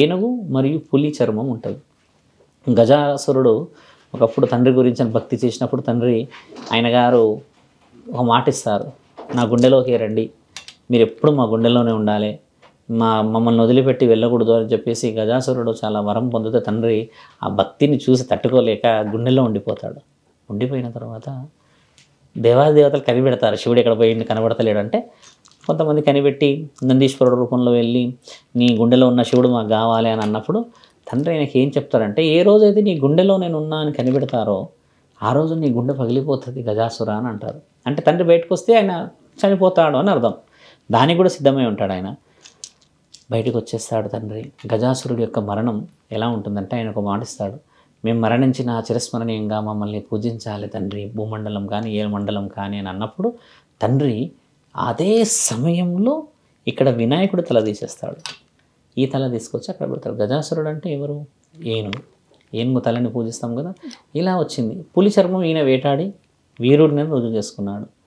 ఏనుగు మరియు పులి చర్మం ఉంటుంది. గజాసురుడు ఒకప్పుడు తండ్రి గురించి భక్తి చేసినప్పుడు తండ్రి ఆయన గారు ఒక మాట ఇస్తారు, నా గుండెలోకి రండి, మీరు ఎప్పుడు మా గుండెల్లోనే ఉండాలి, మమ్మల్ని వదిలిపెట్టి వెళ్ళకూడదు అని చెప్పేసి గజాసురుడు చాలా వరం పొందితే తండ్రి ఆ భక్తిని చూసి తట్టుకోలేక గుండెల్లో ఉండిపోతాడు. ఉండిపోయిన తర్వాత దేవతలు కనిపెడతారు, శివుడు ఎక్కడ పోయింది కనబడతలేడు అంటే కొంతమంది కనిపెట్టి నందీశ్వరుడు రూపంలో వెళ్ళి నీ గుండెలో ఉన్న శివుడు మాకు కావాలి అని అన్నప్పుడు తండ్రి ఆయనకి ఏం చెప్తారంటే, ఏ రోజైతే నీ గుండెలో నేను ఉన్నా అని కనిపెడతారో ఆ రోజు నీ గుండె పగిలిపోతుంది గజాసుర అని అంటారు. అంటే తండ్రి బయటకు వస్తే ఆయన చనిపోతాడు అని అర్థం. దానికి కూడా సిద్ధమై ఉంటాడు ఆయన. బయటకు వచ్చేస్తాడు తండ్రి. గజాసురుడి యొక్క మరణం ఎలా ఉంటుందంటే ఆయన ఒక మాట ఇస్తాడు, మేము మరణించిన చిరస్మరణీయంగా మమ్మల్ని పూజించాలి తండ్రి, భూమండలం కానీ ఏ మండలం కానీ అని అన్నప్పుడు తండ్రి అదే సమయంలో ఇక్కడ వినాయకుడు తల తీసేస్తాడు. ఈ తల తీసుకొచ్చి అక్కడ పెడతాడు. గజాసురుడు అంటే ఎవరు? ఏనుగు తలని పూజిస్తాం కదా, ఇలా వచ్చింది. పులి చర్మం ఈయన వేటాడి వీరుడిని రుజువు చేసుకున్నాడు.